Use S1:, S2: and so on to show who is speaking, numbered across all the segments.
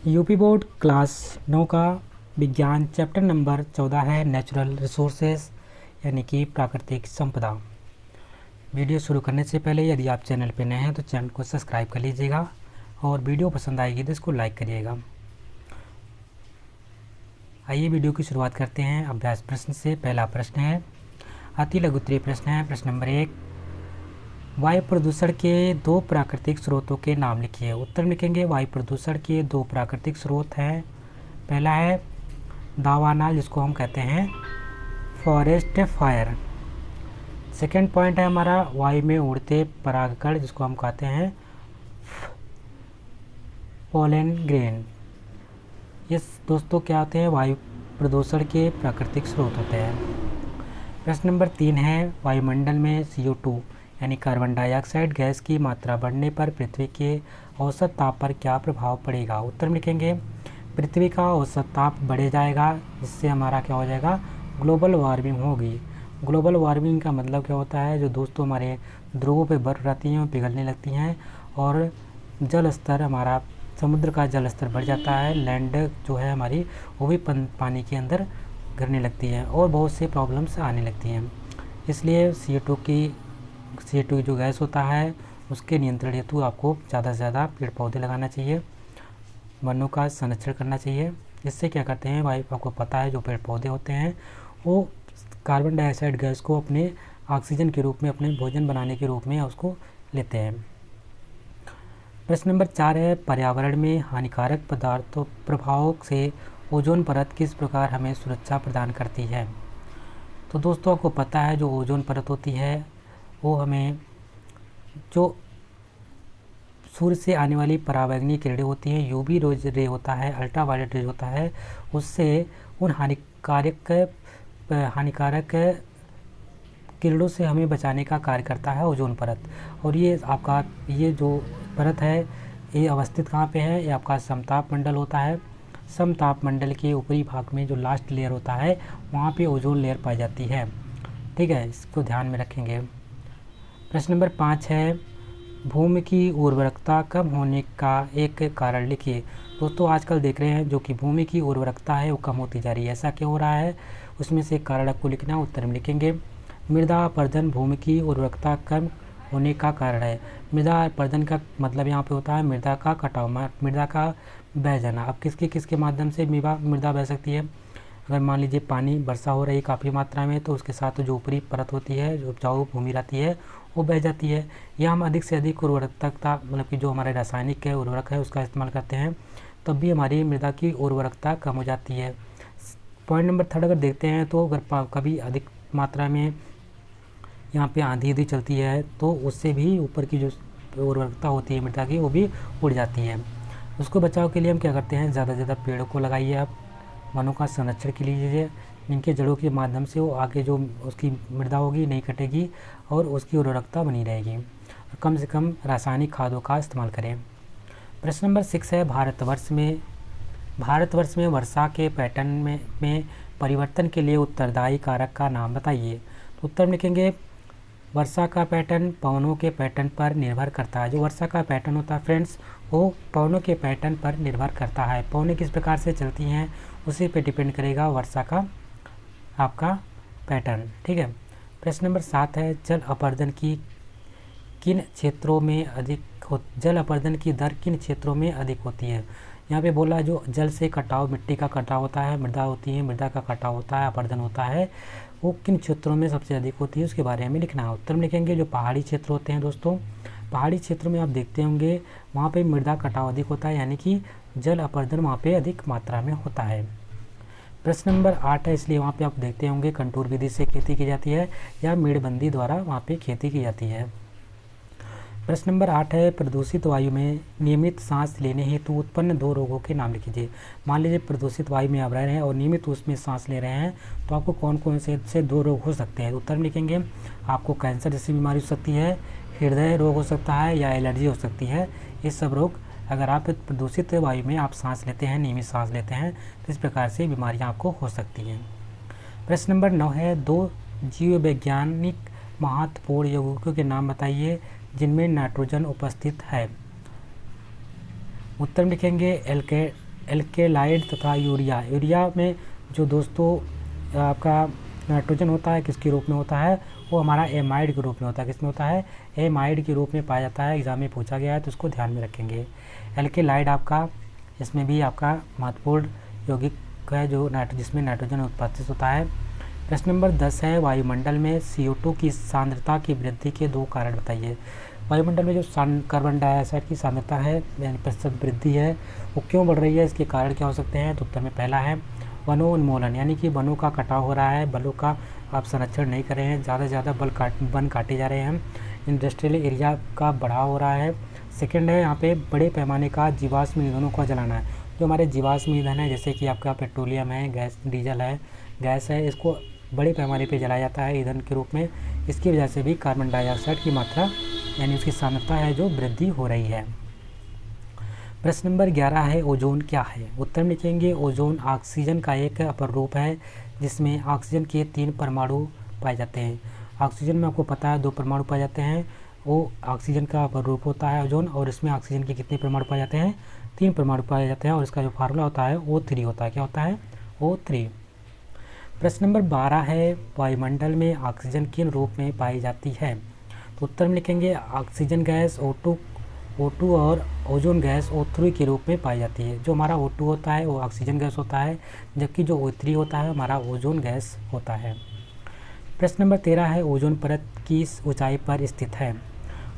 S1: UP board class 9 का विज्ञान chapter number 14 है नेचुरल रिसोर्सेज यानी कि प्राकृतिक संपदा। वीडियो शुरू करने से पहले यदि आप चैनल पर नए हैं तो चैनल को सब्सक्राइब कर लीजिएगा और वीडियो पसंद आएगी तो इसको लाइक करिएगा। आइए वीडियो की शुरुआत करते हैं अभ्यास प्रश्न से। पहला प्रश्न है, अति लघु उत्तरीय प्रश्न है। प्रश्न नंबर 1, वायु प्रदूषण के दो प्राकृतिक स्रोतों के नाम लिखिए। उत्तर में लिखेंगे वायु प्रदूषण के दो प्राकृतिक स्रोत हैं। पहला है दावानल, जिसको हम कहते हैं फॉरेस्ट फायर। सेकंड पॉइंट है हमारा वायु में उड़ते परागकण, जिसको हम कहते हैं पोलन ग्रेन। ये दोस्तों क्या होते हैं? वायु प्रदूषण के प्राकृतिक स्रोत होते हैं। प्रश्न नंबर 3 है, वायुमंडल में CO2 यानी कार्बन डाइऑक्साइड गैस की मात्रा बढ़ने पर पृथ्वी के औसत ताप पर क्या प्रभाव पड़ेगा। उत्तर में लिखेंगे पृथ्वी का औसत ताप बढ़ जाएगा, जिससे हमारा क्या हो जाएगा? ग्लोबल वार्मिंग होगी। ग्लोबल वार्मिंग का मतलब क्या होता है? जो दोस्तों हमारे ध्रुवों पे बर्फ रहती हैं वो पिघलने लगती हैं और जल स्तर, हमारा समुद्र का जल स्तर बढ़ जाता है। लैंड जो है हमारी वो भी पानी के अंदर गिरने लगती है और बहुत सी प्रॉब्लम्स आने लगती हैं। इसलिए CO2 जो गैस होता है उसके नियंत्रण हेतु आपको ज़्यादा से ज़्यादा पेड़ पौधे लगाना चाहिए, वनों का संरक्षण करना चाहिए। इससे क्या करते हैं, भाई आपको पता है जो पेड़ पौधे होते हैं वो कार्बन डाइऑक्साइड गैस को अपने ऑक्सीजन के रूप में, अपने भोजन बनाने के रूप में उसको लेते हैं। प्रश्न नंबर 4 है, पर्यावरण में हानिकारक पदार्थों प्रभावों से ओजोन परत किस प्रकार हमें सुरक्षा प्रदान करती है। तो दोस्तों आपको पता है जो ओजोन परत होती है वो हमें, जो सूर्य से आने वाली पराबैंगनी किरणें होती हैं, UV रे होता है, अल्ट्रावायलेट रे होता है, उससे उन हानिकारक किरणों से हमें बचाने का कार्य करता है ओजोन परत। और ये आपका ये जो परत है ये अवस्थित कहाँ पे है? ये आपका समताप मंडल होता है। समताप मंडल के ऊपरी भाग में जो लास्ट लेयर होता है वहाँ पे ओजोन लेयर पाई जाती है। ठीक है, इसको ध्यान में रखेंगे। प्रश्न नंबर 5 है, भूमि की उर्वरकता कम होने का एक कारण लिखिए। दोस्तों आजकल देख रहे हैं जो कि भूमि की उर्वरकता है वो कम होती जा रही है। ऐसा क्यों हो रहा है? उसमें से एक कारण आपको लिखना है, उत्तर में लिखेंगे मृदा अपरदन भूमि की उर्वरकता कम होने का कारण है। मृदा अपरदन का मतलब यहाँ पे होता है मृदा का कटाव, मृदा का बह जाना। अब किसके माध्यम से मृदा बह सकती है? अगर मान लीजिए पानी वर्षा हो रही काफ़ी मात्रा में तो उसके साथ जो ऊपरी परत होती है, जो उपजाऊ भूमि रहती है वो बह जाती है। या हम अधिक से अधिक उर्वरकता, मतलब कि जो हमारे रासायनिक है उर्वरक है उसका इस्तेमाल करते हैं, तब भी हमारी मृदा की उर्वरकता कम हो जाती है। पॉइंट नंबर 3 अगर देखते हैं तो अगर कभी अधिक मात्रा में यहाँ पे आंधी चलती है तो उससे भी ऊपर की जो उर्वरकता होती है मृदा की वो भी उड़ जाती है। उसको बचाव के लिए हम क्या करते हैं? ज़्यादा से ज़्यादा पेड़ों को लगाइए, आप वनों का संरक्षण के लीजिए, इनके जड़ों के माध्यम से वो आगे जो उसकी मृदा होगी नहीं कटेगी और उसकी उर्वरकता बनी रहेगी। और कम से कम रासायनिक खादों का इस्तेमाल करें। प्रश्न नंबर 6 है, भारतवर्ष में वर्षा के पैटर्न में परिवर्तन के लिए उत्तरदायी कारक का नाम बताइए। तो उत्तर में लिखेंगे वर्षा का पैटर्न पवनों के पैटर्न पर निर्भर करता है। जो वर्षा का पैटर्न होता है फ्रेंड्स वो पवनों के पैटर्न पर निर्भर करता है। पवनें किस प्रकार से चलती हैं उसी पे डिपेंड करेगा वर्षा का आपका पैटर्न। ठीक है। प्रश्न नंबर 7 है, जल अपरदन की दर किन क्षेत्रों में अधिक होती है। यहाँ पे बोला जो जल से कटाव, मिट्टी का कटाव होता है, मृदा होती है, मृदा का कटाव होता है, अपरदन होता है, वो किन क्षेत्रों में सबसे अधिक होती है उसके बारे में लिखना है। उत्तर में लिखेंगे जो पहाड़ी क्षेत्र होते हैं दोस्तों, पहाड़ी क्षेत्रों में आप देखते होंगे वहाँ पे मृदा कटाव अधिक होता है, यानी कि जल अपरदन वहाँ पे अधिक मात्रा में होता है। प्रश्न नंबर 8 है, इसलिए वहाँ पे आप देखते होंगे कंटूर विधि से खेती की जाती है या मेड़बंदी द्वारा वहाँ पे खेती की जाती है। प्रश्न नंबर 8 है, प्रदूषित वायु में नियमित सांस लेने हेतु उत्पन्न दो रोगों के नाम लिखिए। मान लीजिए प्रदूषित वायु में आप रह रहे हैं और नियमित उसमें सांस ले रहे हैं तो आपको कौन कौन से दो रोग हो सकते हैं। उत्तर में लिखेंगे आपको कैंसर जैसी बीमारी हो सकती है, हृदय रोग हो सकता है या एलर्जी हो सकती है। ये सब रोग अगर आप प्रदूषित वायु में आप सांस लेते हैं, नियमित सांस लेते हैं, तो इस प्रकार से बीमारियाँ आपको हो सकती हैं। प्रश्न नंबर 9 है, दो जीव वैज्ञानिक महत्वपूर्ण यौगिकों के नाम बताइए जिनमें नाइट्रोजन उपस्थित है। उत्तर में लिखेंगे एल्केलाइड तथा यूरिया। यूरिया में जो दोस्तों आपका नाइट्रोजन होता है किसके रूप में होता है, वो हमारा एमाइड के रूप में होता है। किस में होता है, एमाइड के रूप में पाया जाता है। एग्जाम में पूछा गया है तो इसको ध्यान में रखेंगे। एल्केलाइड आपका इसमें भी आपका महत्वपूर्ण यौगिक है जो जिसमें नाइट्रोजन उत्पादित होता है। प्रश्न नंबर 10 है, वायुमंडल में CO2 की सांद्रता की वृद्धि के 2 कारण बताइए। वायुमंडल में जो कार्बन डाइऑक्साइड की सांद्रता है यानी प्रतिशत वृद्धि है वो क्यों बढ़ रही है, इसके कारण क्या हो सकते हैं। तो उत्तर में पहला है वनोन्मूलन, यानी कि वनों का कटाव हो रहा है, वनों का आप संरक्षण नहीं कर रहे हैं, ज़्यादा से ज़्यादा वन काटे जा रहे हैं, इंडस्ट्रियल एरिया का बढ़ाव हो रहा है। सेकंड है यहाँ पे बड़े पैमाने का जीवाश्म ईंधनों का जलाना है। जो हमारे जीवाश्म ईंधन है जैसे कि आपका पेट्रोलियम है, गैस डीजल है, गैस है, इसको बड़े पैमाने पे जलाया जाता है ईंधन के रूप में। इसकी वजह से भी कार्बन डाइऑक्साइड की मात्रा यानी उसकी सांद्रता है जो वृद्धि हो रही है। प्रश्न नंबर 11 है, ओजोन क्या है। उत्तर में लिखेंगे ओजोन ऑक्सीजन का एक अपर रूप है जिसमें ऑक्सीजन के 3 परमाणु पाए जाते हैं। ऑक्सीजन में आपको पता है 2 परमाणु पाए जाते हैं, वो ऑक्सीजन का अपर रूप होता है ओजोन। और इसमें ऑक्सीजन के कितने परमाणु पाए जाते हैं, 3 परमाणु पाए जाते हैं। और इसका जो फार्मूला होता है O3 होता है। क्या होता है, O3। प्रश्न नंबर 12 है, वायुमंडल में ऑक्सीजन किन रूप में पाई जाती है। तो उत्तर में लिखेंगे ऑक्सीजन गैस O2 और ओजोन गैस O3 के रूप में पाई जाती है। जो हमारा O2 होता है वो ऑक्सीजन गैस होता है, जबकि जो O3 होता है हमारा ओजोन गैस होता है। प्रश्न नंबर 13 है, ओजोन परत किस ऊंचाई पर स्थित है।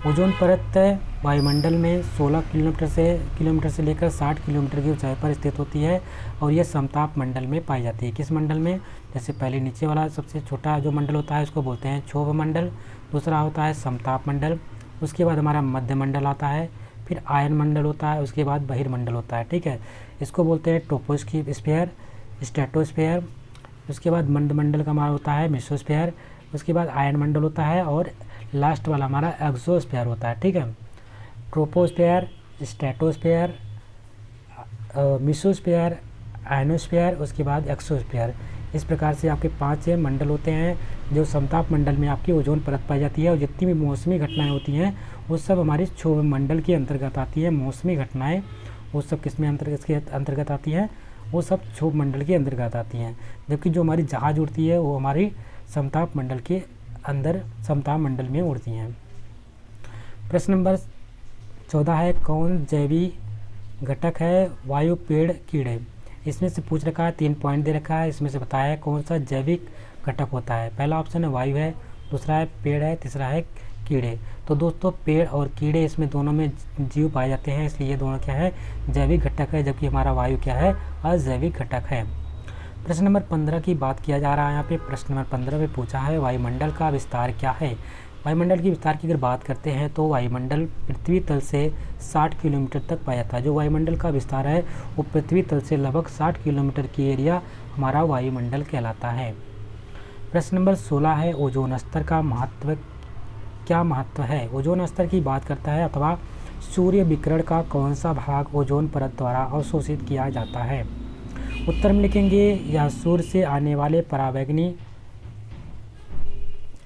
S1: ओजोन परत वायुमंडल में 16 किलोमीटर से लेकर 60 किलोमीटर की ऊंचाई पर स्थित होती है और यह समताप मंडल में पाई जाती है। किस मंडल में, जैसे पहले नीचे वाला सबसे छोटा जो मंडल होता है उसको बोलते हैं क्षोभ मंडल, दूसरा होता है समताप मंडल, उसके बाद हमारा मध्य मंडल आता है, फिर आयन मंडल होता है, उसके बाद बहिर्मंडल होता है। ठीक है, इसको बोलते हैं ट्रोपोस्फीयर, स्ट्रेटोस्फीयर, उसके बाद मंडल का हमारा होता है मेसोस्फीयर, उसके बाद आयन मंडल होता है और लास्ट वाला हमारा एक्सोस्फीयर होता है। ठीक है, ट्रोपोस्फीयर, स्ट्रेटोस्फीयर, मेसोस्फीयर, आयनोस्फीयर, उसके बाद एक्सोस्फीयर। इस प्रकार से आपके 5 मंडल होते हैं जो समताप मंडल में आपकी ओजोन परत पाई जाती है। और जितनी भी मौसमी घटनाएं होती हैं वो सब हमारी क्षोभ मंडल के अंतर्गत आती है। मौसमी घटनाएं वो सब किस में अंतर्गत आती हैं, वो सब क्षोभ मंडल के अंतर्गत आती हैं। जबकि जो हमारी जहाज उड़ती है वो हमारी समताप मंडल के अंदर समताप मंडल में उड़ती हैं। प्रश्न नंबर 14 है, कौन जैवी घटक है वायु, पेड़, कीड़े। इसमें से पूछ रखा है, 3 पॉइंट दे रखा है, इसमें से बताया है कौन सा जैविक घटक होता है। पहला ऑप्शन है वायु है, दूसरा है पेड़ है, तीसरा है कीड़े। तो दोस्तों पेड़ और कीड़े इसमें दोनों में जीव पाए जाते हैं, इसलिए ये दोनों क्या है, जैविक घटक है, जबकि हमारा वायु क्या है, अजैविक घटक है। प्रश्न नंबर 15 की बात किया जा रहा है यहाँ पे। प्रश्न नंबर 15 में पूछा है वायुमंडल का विस्तार क्या है। वायुमंडल की विस्तार की अगर बात करते हैं तो वायुमंडल पृथ्वी तल से 60 किलोमीटर तक पाया जाता है। जो वायुमंडल का विस्तार है वो पृथ्वी तल से लगभग 60 किलोमीटर की एरिया हमारा वायुमंडल कहलाता है। प्रश्न नंबर 16 है, ओजोन स्तर का महत्व, क्या महत्व है। ओजोन स्तर की बात करता है अथवा सूर्य विकिरण का कौन सा भाग ओजोन परत द्वारा अवशोषित किया जाता है। उत्तर में लिखेंगे यह सूर्य से आने वाले पराबैंगनी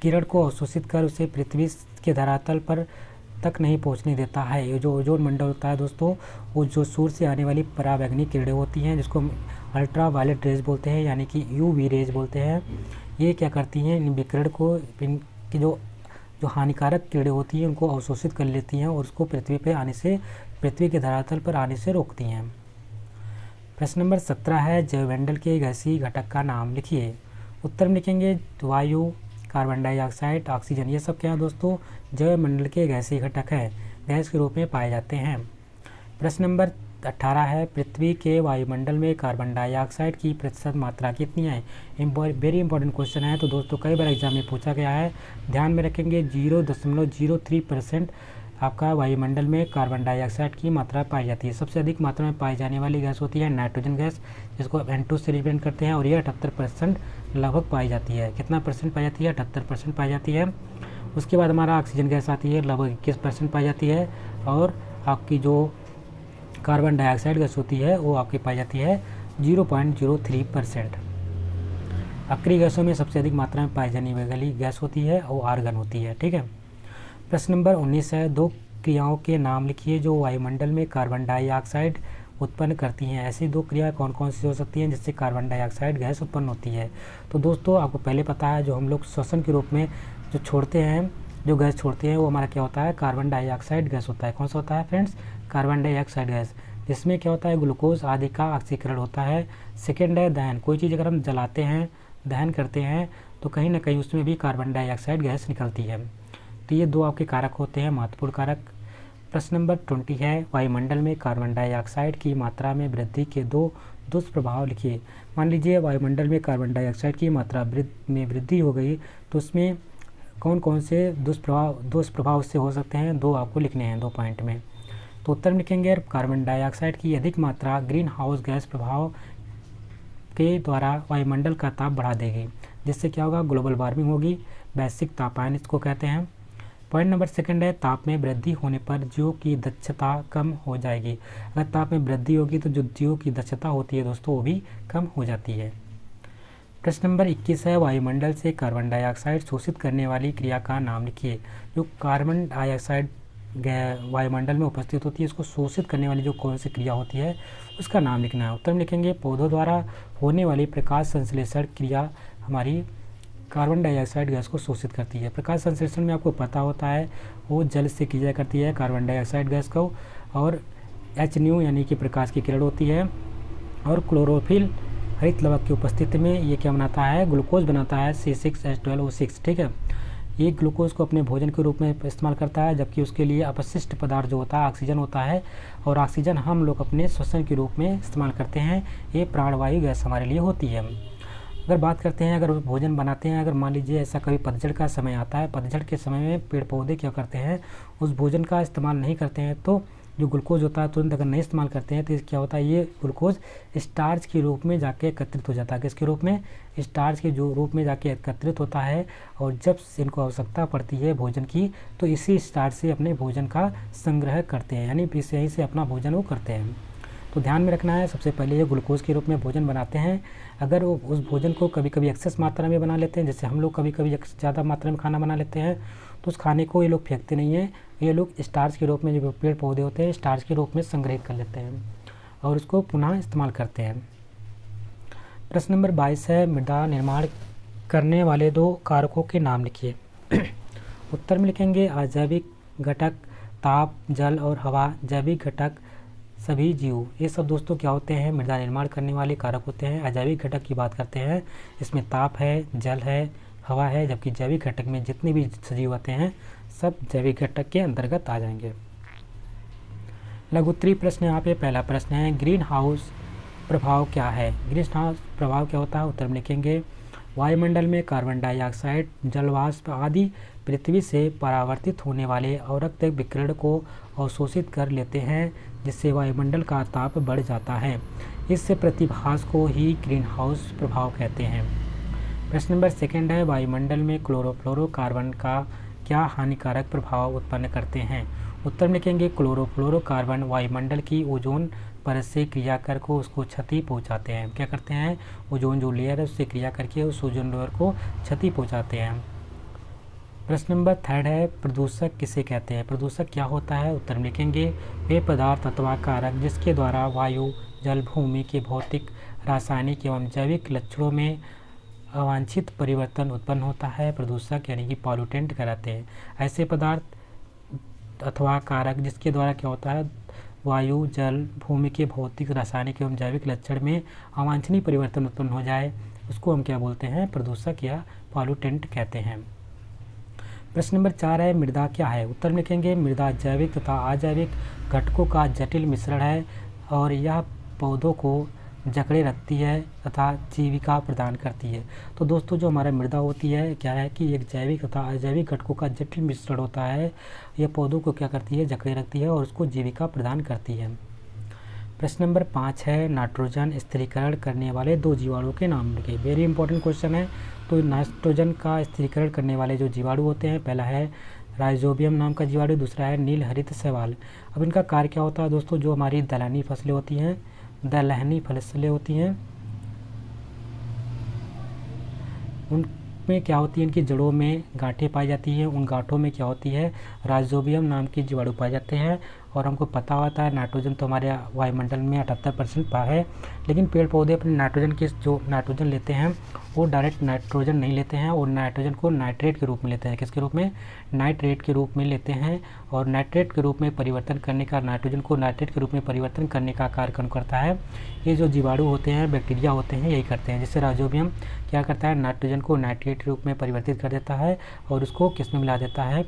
S1: किरण को अवशोषित कर उसे पृथ्वी के धरातल पर तक नहीं पहुंचने देता है। ये जो ओजोन मंडल होता है दोस्तों, वो जो सूर्य से आने वाली पराबैंगनी किरणें होती हैं जिसको हम अल्ट्रा वायलेट रेज बोलते हैं यानी कि UV रेज बोलते हैं, ये क्या करती हैं, इन विकिरण को, इनकी जो हानिकारक किरणें होती हैं उनको अवशोषित कर लेती हैं और उसको पृथ्वी पे आने से, पृथ्वी के धरातल पर आने से रोकती हैं। प्रश्न नंबर 17 है, जैवमंडल के गैसीय घटक का नाम लिखिए। उत्तर में लिखेंगे वायु, कार्बन डाइऑक्साइड, ऑक्सीजन, ये सब क्या है दोस्तों, जैवमंडल के गैसीय घटक है, गैस के रूप में पाए जाते हैं। प्रश्न नंबर 18 है, पृथ्वी के वायुमंडल में कार्बन डाइऑक्साइड की प्रतिशत मात्रा कितनी है। वेरी इंपॉर्टेंट क्वेश्चन है, तो दोस्तों कई बार एग्जाम में पूछा गया है, ध्यान में रखेंगे। 0.03% आपका वायुमंडल में कार्बन डाइऑक्साइड की मात्रा पाई जाती है। सबसे अधिक मात्रा में पाई जाने वाली गैस होती है नाइट्रोजन गैस, जिसको N2 से रिप्रेजेंट करते हैं, और यह 78% लगभग पाई जाती है। कितना परसेंट पाई जाती है, 78% पाई जाती है। उसके बाद हमारा ऑक्सीजन गैस आती है, लगभग 21% पाई जाती है। और आपकी जो कार्बन डाइऑक्साइड गैस होती है वो आपकी पाई जाती है 0.03%। आखिरी गैसों में सबसे अधिक मात्रा में पाई जाने वाली गैस होती है वो आर्गन होती है। ठीक है, प्रश्न नंबर 19 है, 2 क्रियाओं के नाम लिखिए जो वायुमंडल में कार्बन डाइऑक्साइड उत्पन्न करती हैं। ऐसी 2 क्रिया कौन कौन सी हो सकती हैं जिससे कार्बन डाइऑक्साइड गैस उत्पन्न होती है? तो दोस्तों आपको पहले पता है, जो हम लोग श्वसन के रूप में जो छोड़ते हैं, जो गैस छोड़ते हैं, वो हमारा क्या होता है? कार्बन डाइऑक्साइड गैस होता है। कौन सा होता है फ्रेंड्स? कार्बन डाइऑक्साइड गैस, जिसमें क्या होता है? ग्लूकोज आदि का ऑक्सीकरण होता है। सेकेंड है दहन। कोई चीज़ अगर हम जलाते हैं, दहन करते हैं, तो कहीं ना कहीं उसमें भी कार्बन डाइऑक्साइड गैस निकलती है। तो ये 2 आपके कारक होते हैं, महत्वपूर्ण कारक। प्रश्न नंबर 20 है, वायुमंडल में कार्बन डाइऑक्साइड की मात्रा में वृद्धि के 2 दुष्प्रभाव लिखिए। मान लीजिए वायुमंडल में कार्बन डाइऑक्साइड की मात्रा में वृद्धि हो गई, तो उसमें कौन कौन से दुष्प्रभाव उससे हो सकते हैं? 2 आपको लिखने हैं 2 पॉइंट में। तो उत्तर में लिखेंगे, कार्बन डाइऑक्साइड की अधिक मात्रा ग्रीन हाउस गैस प्रभाव के द्वारा वायुमंडल का ताप बढ़ा देगी, जिससे क्या होगा? ग्लोबल वार्मिंग होगी, वैश्विक तापायन इसको कहते हैं। पॉइंट नंबर सेकंड है, ताप में वृद्धि होने पर जीवों की दक्षता कम हो जाएगी। अगर ताप में वृद्धि होगी तो जो जीवों की दक्षता होती है दोस्तों, वो भी कम हो जाती है। प्रश्न नंबर 21 है, वायुमंडल से कार्बन डाइऑक्साइड शोषित करने वाली क्रिया का नाम लिखिए। जो कार्बन डाइऑक्साइड वायुमंडल में उपस्थित होती है, इसको शोषित करने वाली जो कौन सी क्रिया होती है, उसका नाम लिखना है। उत्तर में लिखेंगे, पौधों द्वारा होने वाली प्रकाश संश्लेषण क्रिया हमारी कार्बन डाइऑक्साइड गैस को शोषित करती है। प्रकाश संश्लेषण में आपको पता होता है, वो जल से की जाया करती है कार्बन डाइऑक्साइड गैस को, और HNU यानी कि प्रकाश की किरण होती है, और क्लोरोफिल हरित लवक की उपस्थिति में ये क्या बनाता है? ग्लूकोज बनाता है, C6H12O6। ठीक है, ये ग्लूकोज को अपने भोजन के रूप में इस्तेमाल करता है, जबकि उसके लिए अपशिष्ट पदार्थ जो होता है ऑक्सीजन होता है, और ऑक्सीजन हम लोग अपने श्वसन के रूप में इस्तेमाल करते हैं। ये प्राणवायु गैस हमारे लिए होती है। अगर बात करते हैं, अगर भोजन बनाते हैं, अगर मान लीजिए ऐसा कभी पतझड़ का समय आता है, पतझड़ के समय में पेड़ पौधे क्या करते हैं? उस भोजन का इस्तेमाल नहीं करते हैं, तो जो ग्लूकोज होता है तुरंत अगर नहीं इस्तेमाल करते हैं, तो क्या होता है? ये ग्लूकोज स्टार्च के रूप में जाके एकत्रित हो जाता है। किसके रूप में? स्टार्च के जो रूप में जाके एकत्रित होता है, और जब इनको आवश्यकता पड़ती है भोजन की, तो इसी स्टार्च से अपने भोजन का संग्रह करते हैं, यानी यहीं से अपना भोजन वो करते हैं। तो ध्यान में रखना है, सबसे पहले ये ग्लूकोज के रूप में भोजन बनाते हैं। अगर वो उस भोजन को कभी कभी एक्सेस मात्रा में बना लेते हैं, जैसे हम लोग कभी कभी ज़्यादा मात्रा में खाना बना लेते हैं, तो उस खाने को ये लोग फेंकते नहीं हैं, ये लोग स्टार्च के रूप में, जो पेड़ पौधे होते हैं स्टार्च के रूप में संग्रहित कर लेते हैं और उसको पुनः इस्तेमाल करते हैं। प्रश्न नंबर 22 है, मृदा निर्माण करने वाले 2 कारकों के नाम लिखिए। उत्तर में लिखेंगे, अजैविक घटक ताप, जल और हवा, जैविक घटक सभी जीव। ये सब दोस्तों क्या होते हैं? मृदा निर्माण करने वाले कारक होते हैं। अजैविक घटक की बात करते हैं, इसमें ताप है, जल है, हवा है, जबकि जैविक घटक में जितने भी सजीव होते हैं सब जैविक घटक के अंतर्गत आ जाएंगे। लघु उत्तरीय प्रश्न यहाँ पे पहला प्रश्न है, ग्रीन हाउस प्रभाव क्या है? ग्रीन हाउस प्रभाव क्या होता है? उत्तर में लिखेंगे, वायुमंडल में कार्बन डाइऑक्साइड, जलवाष्प आदि पृथ्वी से परावर्तित होने वाले अवरक्त विकिरण को अवशोषित कर लेते हैं, जिससे वायुमंडल का ताप बढ़ जाता है। इस प्रतिभास को ही ग्रीन हाउस प्रभाव कहते हैं। प्रश्न नंबर सेकंड है, वायुमंडल में क्लोरोफ्लोरोकार्बन का क्या हानिकारक प्रभाव उत्पन्न करते हैं? उत्तर में लिखेंगे, क्लोरोफ्लोरोकार्बन वायुमंडल की ओजोन परत से क्रिया कर को उसको क्षति पहुंचाते हैं। क्या करते हैं? ओजोन जो लेयर है उससे क्रिया करके उस ओजोन लेयर को क्षति पहुंचाते हैं। प्रश्न नंबर थर्ड है, प्रदूषक किसे कहते हैं? प्रदूषक क्या होता है? उत्तर में लिखेंगे, वे पदार्थ अथवा कारक जिसके द्वारा वायु, जल, भूमि के भौतिक, रासायनिक एवं जैविक लक्षणों में अवांछित परिवर्तन उत्पन्न होता है, प्रदूषक यानी कि पॉल्यूटेंट कहलाते हैं। ऐसे पदार्थ अथवा कारक जिसके द्वारा क्या होता है, वायु, जल, भूमि के भौतिक, रासायनिक एवं जैविक लक्षण में अवांछनीय परिवर्तन उत्पन्न हो जाए, उसको हम क्या बोलते हैं? प्रदूषक या पॉल्यूटेंट कहते हैं। प्रश्न नंबर 4 है, मृदा क्या है? उत्तर में लिखेंगे, मृदा जैविक तथा अजैविक घटकों का जटिल मिश्रण है और यह पौधों को जकड़े रखती है तथा जीविका प्रदान करती है। तो दोस्तों जो हमारा मृदा होती है क्या है कि एक जैविक तथा अजैविक घटकों का जटिल मिश्रण होता है। यह पौधों को क्या करती है? जकड़े रखती है और उसको जीविका प्रदान करती है। प्रश्न नंबर 5 है, नाइट्रोजन स्थिरीकरण करने वाले 2 जीवाणुओं के नाम लिखिए। वेरी इंपॉर्टेंट क्वेश्चन है। तो नाइट्रोजन का स्थिरीकरण करने वाले जो जीवाणु होते हैं, पहला है राइजोबियम नाम का जीवाणु, दूसरा है नील हरित शैवाल। अब इनका कार्य क्या होता है दोस्तों? जो हमारी दलहनी फसलें होती हैं, उनमें क्या होती है? इनकी जड़ों में गांठें पाई जाती हैं। उन गांठों में क्या होती है? राइजोबियम नाम के जीवाणु पाए जाते हैं और हमको पता होता है नाइट्रोजन तो हमारे वायुमंडल में 78% है, लेकिन पेड़ पौधे अपने नाइट्रोजन के जो नाइट्रोजन लेते हैं वो डायरेक्ट नाइट्रोजन नहीं लेते हैं, और नाइट्रोजन को नाइट्रेट के रूप में लेते हैं। किसके रूप में? नाइट्रेट के रूप में लेते हैं। और नाइट्रेट के रूप में परिवर्तन करने का, नाइट्रोजन को नाइट्रेट के रूप में परिवर्तन करने का कार्य कौन करता है? ये जो जीवाणु होते हैं, बैक्टीरिया होते हैं, यही करते हैं। जिससे राइजोबियम क्या करता है? नाइट्रोजन को नाइट्रेट के रूप में परिवर्तित कर देता है और उसको किस में मिला देता है?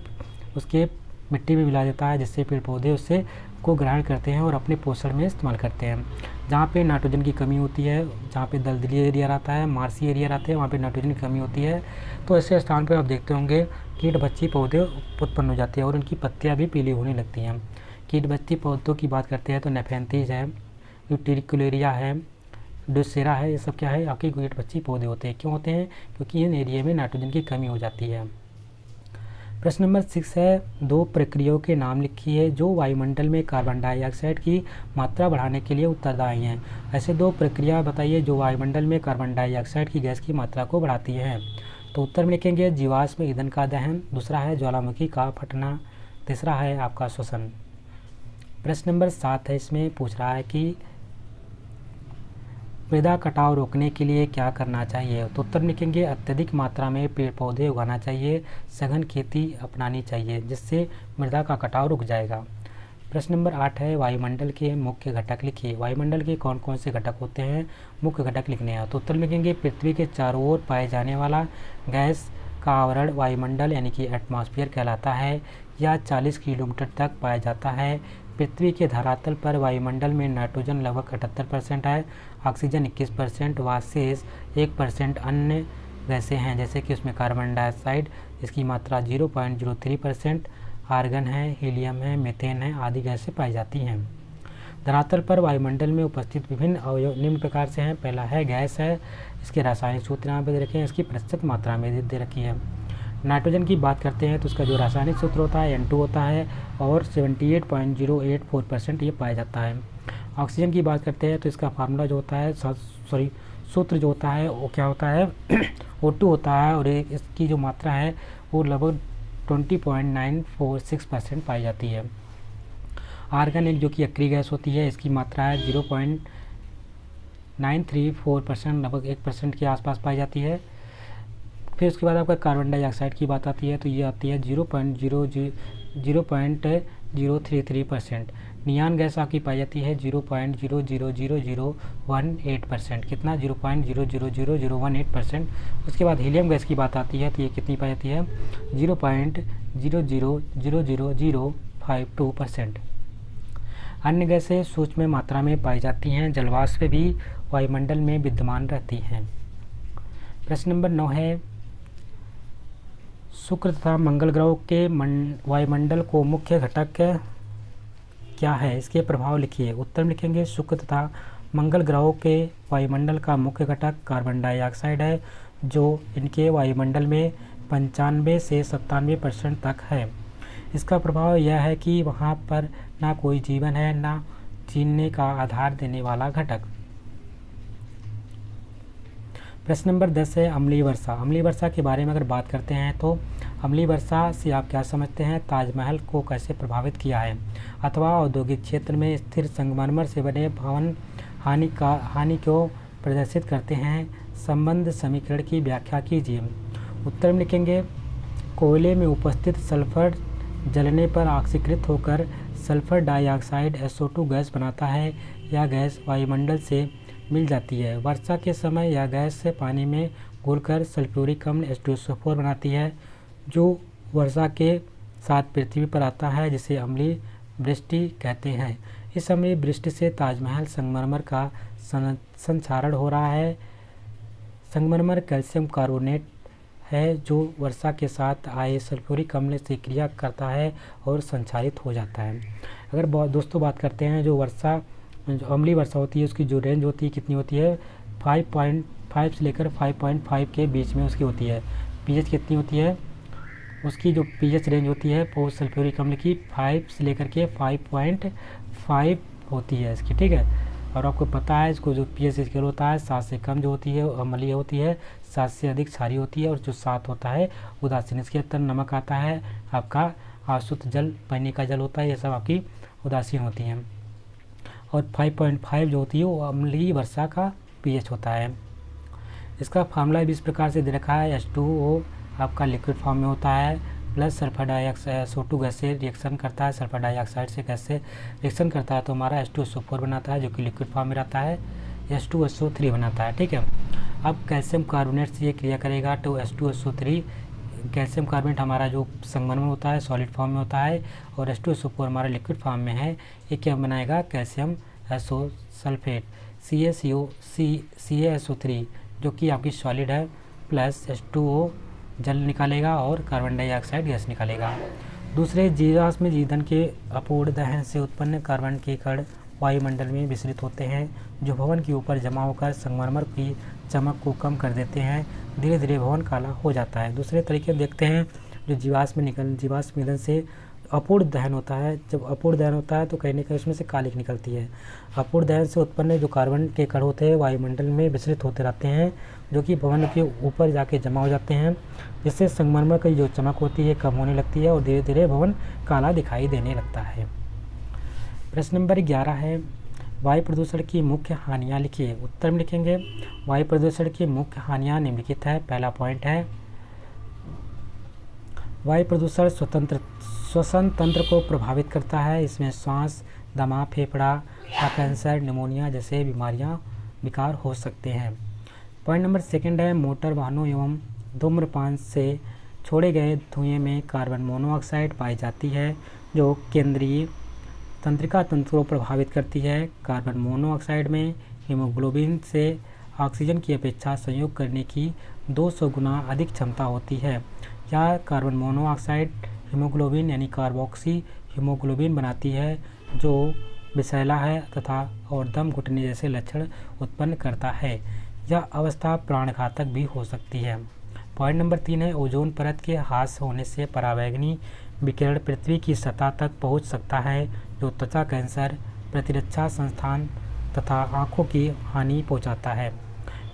S1: उसके मिट्टी में मिला देता है, जिससे पेड़ पौधे उससे को ग्रहण करते हैं और अपने पोषण में इस्तेमाल करते हैं। जहाँ पे नाइट्रोजन की कमी होती है, जहाँ पे दलदली एरिया रहता है, मार्सी एरिया रहते हैं, वहाँ पे नाइट्रोजन की कमी होती है, तो ऐसे स्थान पर आप देखते होंगे कीट बच्ची पौधे उत्पन्न हो जाती है और उनकी पत्तियाँ भी पीली होने लगती हैं। कीट बच्ची पौधों की बात करते हैं तो नेफेंथीज है, यूटिरिकुलेरिया है, ड्यूसेरा है, ये सब क्या है? आपके कीट बच्ची पौधे होते हैं। क्यों होते हैं? क्योंकि इन एरिया में नाइट्रोजन की कमी हो जाती है। प्रश्न नंबर 6 है, 2 प्रक्रियाओं के नाम लिखिए जो वायुमंडल में कार्बन डाइऑक्साइड की मात्रा बढ़ाने के लिए उत्तरदायी हैं। ऐसे 2 प्रक्रिया बताइए जो वायुमंडल में कार्बन डाइऑक्साइड की गैस की मात्रा को बढ़ाती हैं। तो उत्तर में लिखेंगे जीवाश्म ईंधन का दहन, दूसरा है ज्वालामुखी का फटना, तीसरा है आपका श्वसन। प्रश्न नंबर 7 है, इसमें पूछ रहा है कि मृदा कटाव रोकने के लिए क्या करना चाहिए। तो उत्तर लिखेंगे अत्यधिक मात्रा में पेड़ पौधे उगाना चाहिए, सघन खेती अपनानी चाहिए, जिससे मृदा का कटाव रुक जाएगा। प्रश्न नंबर 8 है, वायुमंडल के मुख्य घटक लिखिए। वायुमंडल के कौन कौन से घटक होते हैं? मुख्य घटक लिखने हैं। तो उत्तर लिखेंगे पृथ्वी के चारों ओर पाए जाने वाला गैस का आवरण वायुमंडल यानी कि एटमॉस्फेयर कहलाता है, या 40 किलोमीटर तक पाया जाता है। पृथ्वी के धरातल पर वायुमंडल में नाइट्रोजन लगभग 78% है, ऑक्सीजन 21%, व शेष 1% अन्य गैसें हैं, जैसे कि उसमें कार्बन डाइऑक्साइड इसकी मात्रा 0.03%, आर्गन है, हीलियम है, मीथेन है आदि गैसें पाई जाती हैं। धरातल पर वायुमंडल में उपस्थित विभिन्न अवयव निम्न प्रकार से हैं। पहला है गैस है, इसके रासायनिक सूत्र यहाँ पे दे रखे हैं, इसकी प्रतिशत मात्रा में दे रखी है। नाइट्रोजन की बात करते हैं तो उसका जो रासायनिक सूत्र होता है N2 होता है और 78.084% ये पाया जाता है। ऑक्सीजन की बात करते हैं तो इसका फार्मूला जो होता है सूत्र जो होता है वो क्या होता है O2 होता है, और इसकी जो मात्रा है वो लगभग 20.946% पाई जाती है। आर्गन एक जो कि अक्रिय गैस होती है, इसकी मात्रा है 0.934%, लगभग 1% के आसपास पाई जाती है। फिर उसके बाद आपका कार्बन डाइऑक्साइड की बात आती है तो ये आती है 0.033%। नियान गैस आपकी पाई जाती है 0.0000018%। कितना? 0.0000018%। उसके बाद हीलियम गैस की बात आती है तो ये कितनी पाई जाती है? 0.0000052%। अन्य गैसें सूक्ष्म मात्रा में पाई जाती हैं, जलवाष्प भी वायुमंडल में विद्यमान रहती हैं। प्रश्न नंबर 9 है, शुक्र तथा मंगल ग्रहों के वायुमंडल को मुख्य घटक क्या है? इसके प्रभाव लिखिए। उत्तर लिखेंगे शुक्र तथा मंगल ग्रहों के वायुमंडल का मुख्य घटक कार्बन डाइऑक्साइड है, जो इनके वायुमंडल में 95 से 97% तक है। इसका प्रभाव यह है कि वहाँ पर ना कोई जीवन है, ना जीने का आधार देने वाला घटक। प्रश्न नंबर 10 है, अम्लीय वर्षा। अम्लीय वर्षा के बारे में अगर बात करते हैं तो अम्लीय वर्षा से आप क्या समझते हैं? ताजमहल को कैसे प्रभावित किया है, अथवा औद्योगिक क्षेत्र में स्थिर संगमरमर से बने भवन हानि को प्रदर्शित करते हैं। संबंध समीकरण की व्याख्या कीजिए। उत्तर में लिखेंगे कोयले में उपस्थित सल्फर जलने पर ऑक्सीकृत होकर सल्फर डाइऑक्साइड SO2 गैस बनाता है। यह गैस वायुमंडल से मिल जाती है। वर्षा के समय यह गैस से पानी में घुलकर सल्फ्यूरिक अम्ल H2SO4 बनाती है, जो वर्षा के साथ पृथ्वी पर आता है, जिसे अम्लीय वृष्टि कहते हैं। इस अम्लीय वृष्टि से ताजमहल संगमरमर का संक्षारण हो रहा है। संगमरमर कैल्शियम कार्बोनेट है जो वर्षा के साथ आए सल्फ्यूरिक अम्ल से क्रिया करता है और संक्षारित हो जाता है। अगर दोस्तों बात करते हैं जो वर्षा जो अम्लीय वर्षा होती है उसकी जो रेंज होती है कितनी होती है? 5.5 से लेकर 5.5 के बीच में उसकी होती है। पीएच कितनी होती है? उसकी जो पीएच रेंज होती है वो सल्फ्यूरिक अम्ल की 5 से लेकर के 5.5 होती है इसकी, ठीक है। और आपको पता है इसको जो पीएच स्केल होता है 7 से कम जो होती है अम्लीय होती है, 7 से अधिक क्षारीय होती है, और जो 7 होता है उदासीन। इसके अंदर नमक आता है, आपका अशुद्ध जल, पानी का जल होता है, ये सब आपकी उदासीन होती हैं। और 5.5 जो होती है वो अम्लीय वर्षा का pH होता है। इसका फार्मूला भी इस प्रकार से दे रखा है, H2O आपका लिक्विड फॉर्म में होता है, plus sulphur dioxide SO2 gas से रिएक्शन करता है, सल्फर डाइऑक्साइड से गैस से रिएक्शन करता है तो हमारा H2SO4 बनाता है जो कि लिक्विड फॉर्म में रहता है, H2SO3 बनाता है। ठीक है, अब कैल्शियम कार्बोनेट से ये क्रिया करेगा तो H2SO3 कैल्शियम कार्बोनेट हमारा जो संगमरमर होता है सॉलिड फॉर्म में होता है, और H2SO4 हमारा लिक्विड फॉर्म में है। ये क्या बनाएगा, कैल्शियम SO सल्फेट CaSO3 जो कि आपकी सॉलिड है, प्लस H2O जल निकालेगा और कार्बन डाइऑक्साइड गैस निकालेगा। दूसरे, जीवाश्म में ईंधन के अपूर्ण दहन से उत्पन्न कार्बन के कण वायुमंडल में विसरित होते हैं, जो भवन के ऊपर जमा होकर संगमरमर की चमक को कम कर देते हैं। धीरे धीरे भवन काला हो जाता है। दूसरे तरीके देखते हैं, जो जीवाश्म ईंधन से अपूर्ण दहन होता है। जब अपूर्ण दहन होता है तो कहीं ना कहीं उसमें से कालिक निकलती है। अपूर्ण दहन से उत्पन्न जो कार्बन के कण होते हैं वायुमंडल में विसरित होते रहते हैं, जो कि भवन के ऊपर जाके जमा हो जाते हैं, जिससे संगमरमर की जो चमक होती है कम होने लगती है और धीरे धीरे भवन काला दिखाई देने लगता है। प्रश्न नंबर 11 है, वायु प्रदूषण की मुख्य हानियाँ लिखिए। उत्तर में लिखेंगे, वायु प्रदूषण की मुख्य हानियाँ निम्नलिखित है। पहला पॉइंट है, वायु प्रदूषण श्वसन तंत्र को प्रभावित करता है। इसमें सांस, दमा, फेफड़ा का कैंसर, निमोनिया जैसे विकार हो सकते हैं। पॉइंट नंबर सेकंड है, मोटर वाहनों एवं धूम्रपान से छोड़े गए धुएं में कार्बन मोनोऑक्साइड पाई जाती है, जो केंद्रीय तंत्रिका तंत्र को प्रभावित करती है। कार्बन मोनोऑक्साइड में हीमोग्लोबिन से ऑक्सीजन की अपेक्षा संयोग करने की 200 गुना अधिक क्षमता होती है। यह कार्बन मोनोऑक्साइड हीमोग्लोबिन यानी कार्बोक्सी हीमोग्लोबिन बनाती है, जो विषैला है तथा और दम घुटने जैसे लक्षण उत्पन्न करता है। यह अवस्था प्राणघातक भी हो सकती है। पॉइंट नंबर 3 है, ओजोन परत के ह्रास होने से पराबैंगनी विकिरण पृथ्वी की सतह तक पहुंच सकता है, जो त्वचा कैंसर, प्रतिरक्षा संस्थान तथा आँखों की हानि पहुंचाता है।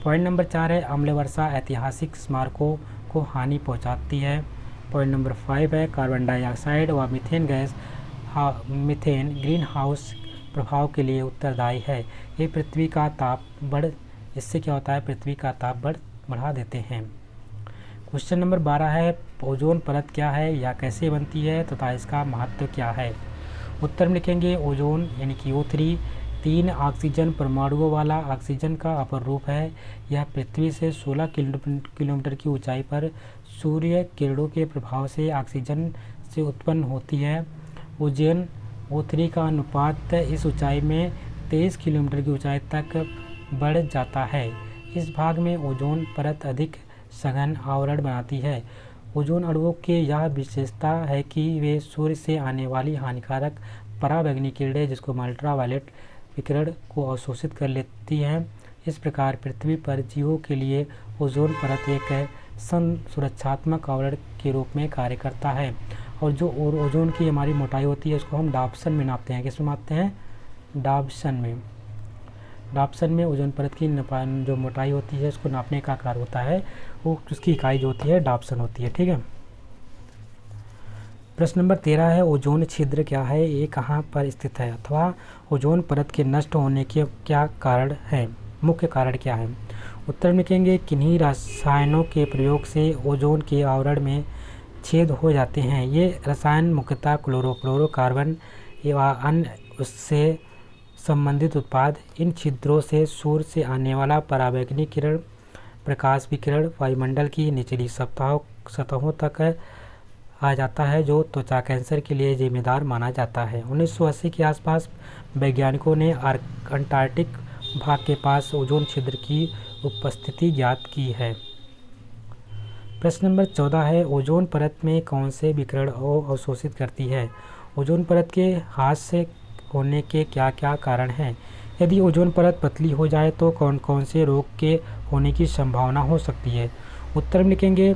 S1: पॉइंट नंबर 4 है, अम्ल वर्षा ऐतिहासिक स्मारकों को हानि पहुंचाती है। पॉइंट नंबर 5 है, कार्बन डाइऑक्साइड व methane gas methane green house प्रभाव के लिए उत्तरदायी है। ये पृथ्वी का ताप इससे क्या होता है, पृथ्वी का ताप बढ़ा देते हैं। क्वेश्चन नंबर 12 है, ओजोन परत क्या है या कैसे बनती है तथा इसका महत्व क्या है। उत्तर में लिखेंगे, ओजोन यानी कि O3 3 ऑक्सीजन परमाणुओं वाला ऑक्सीजन का अपर रूप है। यह पृथ्वी से 16 किलोमीटर की ऊंचाई पर सूर्य किरणों के प्रभाव से ऑक्सीजन से उत्पन्न होती है। ओजोन O3 का अनुपात इस ऊंचाई में 23 किलोमीटर की ऊंचाई तक बढ़ जाता है। इस भाग में ओजोन परत अधिक सघन आवरण बनाती है। ओजोन अणुओं की यह विशेषता है कि वे सूर्य से आने वाली हानिकारक पराबैंगनी किरणें जिसको अल्ट्रावायलेट विकिरण को अवशोषित कर लेती हैं। इस प्रकार पृथ्वी पर जीवों के लिए ओजोन परत एक सुरक्षात्मक आवरण के रूप में कार्य करता है। और जो ओजोन की हमारी मोटाई होती है उसको हम डाप्सन में नापते हैं। किसमें नापते हैं, डाप्सन में ओजोन परत की जो मोटाई होती है उसको नापने का कार्य होता है, वो उसकी इकाई जो होती है डाप्सन होती है। ठीक है। प्रश्न नंबर 13 है, ओजोन छिद्र क्या है, ये कहाँ पर स्थित है अथवा ओजोन परत के नष्ट होने के क्या कारण है, मुख्य कारण क्या है। उत्तर लिखेंगे, किन्हीं रसायनों के प्रयोग से ओजोन के आवरण में छेद हो जाते हैं। ये रसायन मुख्यतः क्लोरोफ्लोरोकार्बन एवं अन्य उससे संबंधित उत्पाद। इन छिद्रों से सूर्य से आने वाला पराबैंगनी किरण प्रकाश विकिरण वायुमंडल की निचली सतहों तक आ जाता है, जो त्वचा कैंसर के लिए जिम्मेदार माना जाता है। 1980 के आसपास वैज्ञानिकों ने अंटार्कटिक भाग के पास ओजोन छिद्र की उपस्थिति ज्ञात की है। प्रश्न नंबर 14 है, ओजोन परत में कौन से विकिरण अवशोषित करती है। ओजोन परत के ह्रास से होने के क्या क्या कारण हैं। यदि ओजोन परत पतली हो जाए तो कौन कौन से रोग के होने की संभावना हो सकती है। उत्तर में लिखेंगे,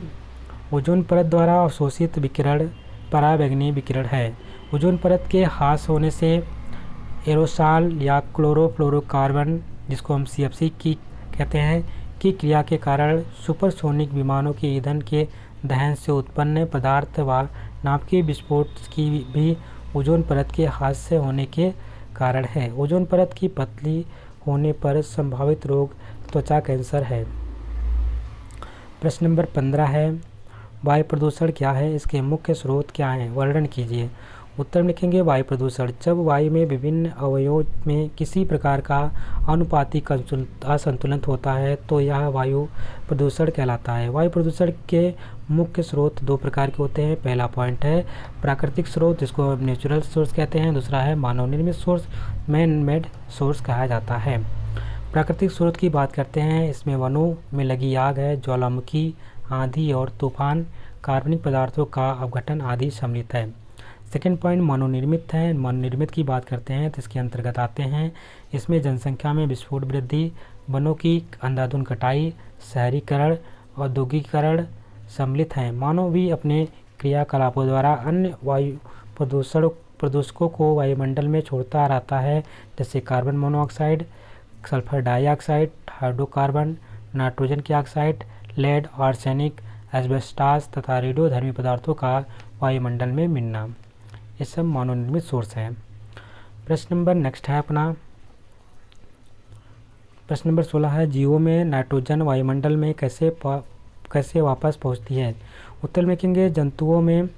S1: ओजोन परत द्वारा अवशोषित विकिरण पराबैंगनी विकिरण है। ओजोन परत के ह्रास होने से एरोसॉल या क्लोरोफ्लोरोकार्बन जिसको हम CFC की कहते हैं की क्रिया के कारण सुपरसोनिक विमानों के ईंधन के दहन से उत्पन्न पदार्थ व नाभिकीय विस्फोट की भी ओजोन परत के हादसे होने के कारण है। ओजोन परत की पतली होने पर संभावित रोग त्वचा कैंसर है। प्रश्न नंबर 15 है, वायु प्रदूषण क्या है, इसके मुख्य स्रोत क्या हैं, वर्णन कीजिए। उत्तर में लिखेंगे वायु प्रदूषण, जब वायु में विभिन्न अवयवों में किसी प्रकार का अनुपातिक असंतुलन होता है तो यह वायु प्रदूषण कहलाता है। वायु प्रदूषण के मुख्य स्रोत दो प्रकार के होते हैं। पहला पॉइंट है प्राकृतिक स्रोत, जिसको नेचुरल सोर्स कहते हैं। दूसरा है मानव निर्मित सोर्स, मैन मेड सोर्स कहा जाता है। प्राकृतिक स्रोत की बात करते हैं, इसमें वनों में लगी आग है, ज्वालामुखी, आंधी और तूफान, कार्बनिक पदार्थों का अपघटन आदि सम्मिलित है। सेकेंड पॉइंट मानव निर्मित है। मानव निर्मित की बात करते हैं तो इसके अंतर्गत आते हैं, इसमें जनसंख्या में विस्फोट वृद्धि, वनों की अंधाधुंध कटाई, शहरीकरण, औद्योगिकीकरण सम्मिलित हैं। मानव भी अपने क्रियाकलापों द्वारा अन्य वायु प्रदूषकों को वायुमंडल में छोड़ता रहता है, जैसे carbon monoxide, sulphur dioxide, hydrocarbon, nitrogen की ऑक्साइड, लेड, आर्सेनिक, एस्बेस्टास तथा रेडियोधर्मी पदार्थों का वायुमंडल में मिलना, ये सब मानव निर्मित सोर्स है। प्रश्न नंबर नेक्स्ट है अपना, प्रश्न नंबर 16 है, जीवों में नाइट्रोजन वायुमंडल में कैसे वापस पहुंचती है। उत्तर में लिखेंगे जंतुओं में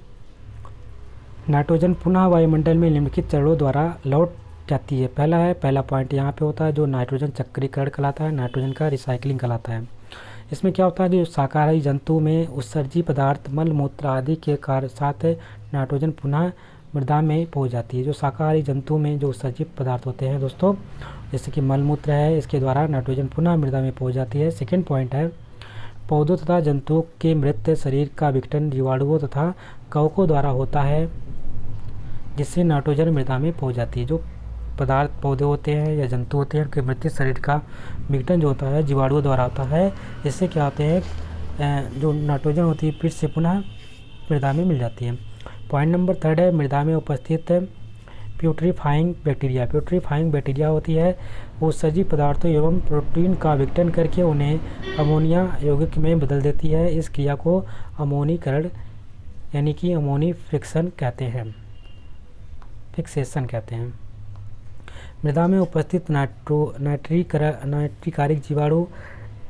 S1: नाइट्रोजन पुनः वायुमंडल में निम्नलिखित चरणों द्वारा लौट जाती है। पहला पॉइंट यहाँ पे होता है जो नाइट्रोजन चक्रीकरण कहलाता है, नाइट्रोजन का रिसाइकलिंग कहलाता है। इसमें क्या होता है, जो शाकाहारी जंतु में उत्सर्जी पदार्थ मल मूत्र आदि के साथ नाइट्रोजन पुनः मृदा में पहुंच जाती है। जो शाकाहारी जंतु में जो उत्सर्जित पदार्थ होते हैं दोस्तों, जैसे कि मल मूत्र है, इसके द्वारा नाइट्रोजन पुनः मृदा में पहुंच जाती है। सेकेंड पॉइंट है पौधों तथा जंतुओं के मृत शरीर का विघटन जीवाणुओं तथा कवकों द्वारा होता है, जिससे नाइट्रोजन मृदा में पहुंच जाती है। जो पदार्थ पौधे होते हैं या जंतु होते हैं, उनके मृत शरीर का विघटन जो होता है जीवाणुओं द्वारा होता है, इससे क्या होते हैं जो नाइट्रोजन होती है फिर से पुनः मृदा में मिल जाती है। पॉइंट नंबर 3 है मृदा में उपस्थित प्यूट्रीफाइंग बैक्टीरिया। प्यूट्रीफाइंग बैक्टीरिया होती है वो सजीव पदार्थों एवं प्रोटीन का विघटन करके उन्हें अमोनिया यौगिक में बदल देती है। इस क्रिया को अमोनीकरण यानी कि अमोनी फिक्सेशन कहते हैं। मृदा में उपस्थित नाइट्रीकारक जीवाणु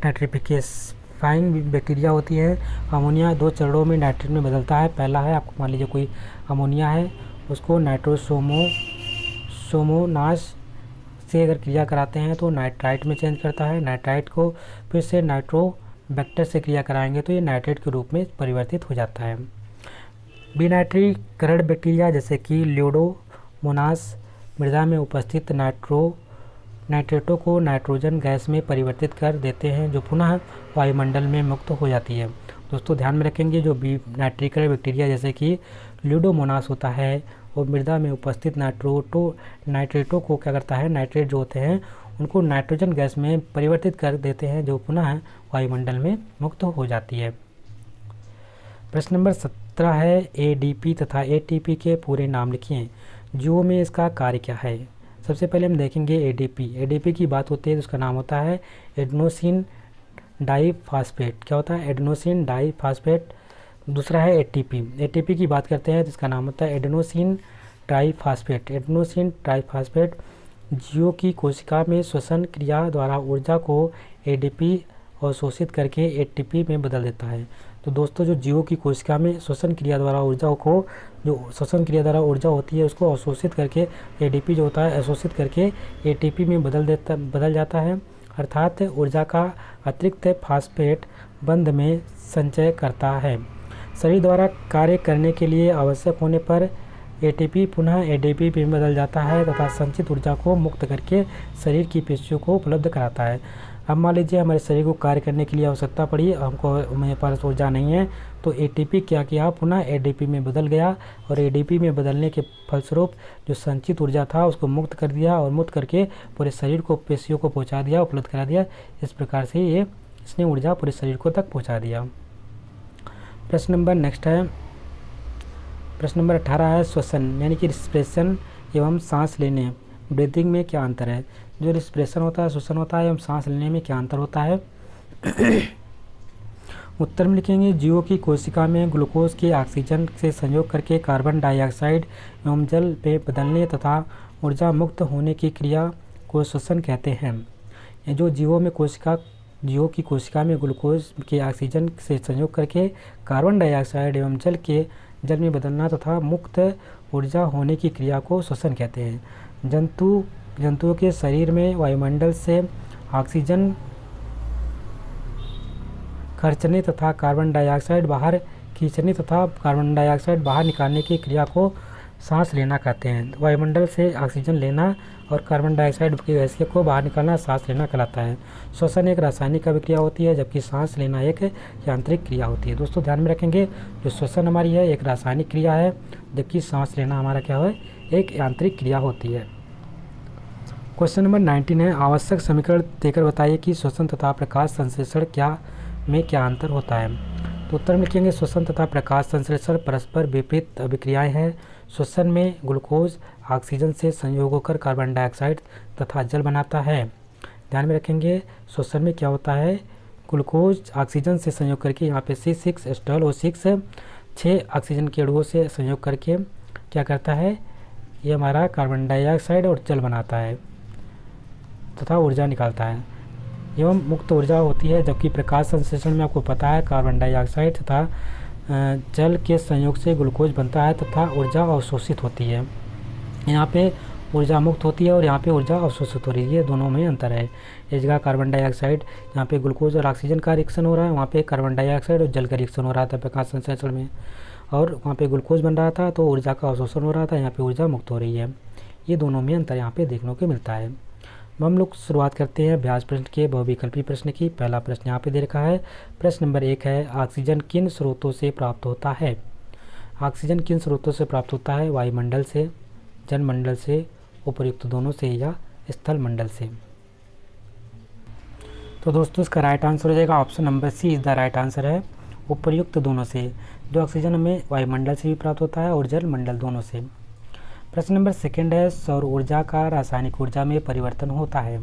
S1: नाइट्रीफाइंग बैक्टीरिया होती है। अमोनिया 2 चरणों में नाइट्रेट में बदलता है। पहला है, आपको मान लीजिए कोई अमोनिया है, उसको नाइट्रोसोमोनास से अगर क्रिया कराते हैं तो नाइट्राइट में चेंज करता है। नाइट्राइट को फिर से नाइट्रोबैक्टर से क्रिया कराएंगे तो ये नाइट्रेट के रूप में परिवर्तित हो जाता है। विनाइट्रीकरण बैक्टीरिया जैसे कि ल्यूडोमोनास मृदा में उपस्थित नाइट्रेटों को नाइट्रोजन गैस में परिवर्तित कर देते हैं, जो पुनः वायुमंडल में मुक्त हो जाती है। दोस्तों ध्यान में रखेंगे, जो नाइट्रीकरण बैक्टीरिया जैसे कि ल्यूडोमोनास होता है वो मृदा में उपस्थित नाइट्रेटों को क्या करता है, नाइट्रेट जो होते हैं उनको नाइट्रोजन गैस में परिवर्तित कर देते हैं, जो पुनः वायुमंडल में मुक्त हो जाती है। प्रश्न नंबर 17 है, एडीपी तथा एटीपी के पूरे नाम लिखिए। जीवों में इसका कार्य क्या है। सबसे पहले हम देखेंगे एडीपी की बात होती है तो उसका नाम होता है एडेनोसिन डाइफॉस्फेट। क्या होता है, एडेनोसिन डाइफॉस्फेट। दूसरा है एटीपी की बात करते हैं तो इसका नाम होता है एडेनोसिन ट्राइफॉस्फेट। जीवों की कोशिका में श्वसन क्रिया द्वारा ऊर्जा को एडीपी अवशोषित करके एटीपी में बदल देता है। तो दोस्तों जो जीवों की कोशिका में श्वसन क्रिया द्वारा ऊर्जा होती है उसको अवशोषित करके एडीपी जो होता है अवशोषित करके एटीपी में बदल जाता है, अर्थात ऊर्जा का अतिरिक्त फास्फेट बंध में संचय करता है। शरीर द्वारा कार्य करने के लिए आवश्यक होने पर एटीपी पुनः एडीपी में बदल जाता है तथा संचित ऊर्जा को मुक्त करके शरीर की पेशियों को उपलब्ध कराता है। अब मान लीजिए हमारे शरीर को कार्य करने के लिए आवश्यकता पड़ी, मेरे पास ऊर्जा नहीं है, तो एटीपी क्या किया, पुनः एडीपी में बदल गया और एडीपी में बदलने के फलस्वरूप जो संचित ऊर्जा था उसको मुक्त कर दिया और मुक्त करके पूरे शरीर को पेशियों को पहुंचा दिया, उपलब्ध करा दिया। इस प्रकार से इसने ऊर्जा पूरे शरीर को तक पहुँचा दिया। प्रश्न नंबर नेक्स्ट है, प्रश्न नंबर 18 है, श्वसन यानी कि रिस्पिरेशन एवं सांस लेने ब्रीदिंग में क्या अंतर है। जो रिस्पिरेशन होता है, श्वसन होता है एवं सांस लेने में क्या अंतर होता है। उत्तर में लिखेंगे जीवों की कोशिका में ग्लूकोज के ऑक्सीजन से संयोग करके कार्बन डाइऑक्साइड एवं जल में बदलने तथा ऊर्जा मुक्त होने की क्रिया को श्वसन कहते हैं। ये जो जीवों की कोशिका में ग्लूकोज के ऑक्सीजन से संयोग करके कार्बन डाइऑक्साइड एवं जल में बदलना तथा मुक्त ऊर्जा होने की क्रिया को श्वसन कहते हैं। जंतुओं के शरीर में वायुमंडल से ऑक्सीजन खर्चने तथा कार्बन डाइऑक्साइड बाहर खींचने तथा कार्बन डाइऑक्साइड बाहर निकालने की क्रिया को सांस लेना कहते हैं। वायुमंडल से ऑक्सीजन लेना और कार्बन डाइऑक्साइड की गैसीय को बाहर निकालना सांस लेना कहलाता है। श्वसन एक रासायनिक अभिक्रिया होती है, जबकि सांस लेना एक यांत्रिक क्रिया होती है। दोस्तों ध्यान में रखेंगे, जो श्वसन हमारी है एक रासायनिक क्रिया है, जबकि सांस लेना हमारा क्या है, एक यांत्रिक क्रिया होती है। क्वेश्चन नंबर 19 है, आवश्यक समीकरण देकर बताइए कि श्वसन तथा प्रकाश संश्लेषण में क्या अंतर होता है। तो उत्तर में लिखेंगे श्वसन तथा प्रकाश संश्लेषण परस्पर विपरीत अभिक्रियाएं हैं। श्वसन में ग्लूकोज ऑक्सीजन से संयोग होकर कार्बन डाइऑक्साइड तथा जल बनाता है। ध्यान में रखेंगे, श्वसन में क्या होता है, ग्लूकोज ऑक्सीजन से संयोग करके यहाँ पे C6H12O6 6 ऑक्सीजन के अणुओं से संयोग करके क्या करता है, ये हमारा कार्बन डाइऑक्साइड और जल बनाता है तथा ऊर्जा निकालता है एवं मुक्त ऊर्जा होती है। जबकि प्रकाश संश्लेषण में आपको पता है कार्बन डाइऑक्साइड तथा जल के संयोग से ग्लूकोज बनता है तथा ऊर्जा अवशोषित होती है। यहाँ पे ऊर्जा मुक्त होती है और यहाँ पे ऊर्जा अवशोषित हो रही है, ये दोनों में अंतर है। इस जगह कार्बन डाइऑक्साइड, यहाँ पे ग्लूकोज और ऑक्सीजन का रिएक्शन हो रहा है, वहाँ पे कार्बन डाइऑक्साइड और जल का रिएक्शन हो रहा था प्रकाश संश्लेषण में, और वहाँ पे ग्लूकोज बन रहा था तो ऊर्जा का अवशोषण हो रहा था, यहाँ पे ऊर्जा मुक्त हो रही है। ये दोनों में अंतर यहाँ पे देखने को मिलता है। हम लोग शुरुआत करते हैं अभ्यास प्रश्न के बहुविकल्पी प्रश्न की। पहला प्रश्न यहाँ पे दे रखा है। प्रश्न नंबर 1 है, ऑक्सीजन किन स्रोतों से प्राप्त होता है। ऑक्सीजन किन स्रोतों से प्राप्त होता है, वायुमंडल से, जलमंडल से, उपर्युक्त दोनों से या स्थल मंडल से। तो दोस्तों इसका राइट आंसर हो जाएगा option number C is the right answer है, उपर्युक्त दोनों से। जो ऑक्सीजन हमें वायुमंडल से भी प्राप्त होता है और जलमंडल दोनों से। प्रश्न नंबर 2 है, सौर ऊर्जा का रासायनिक ऊर्जा में परिवर्तन होता है।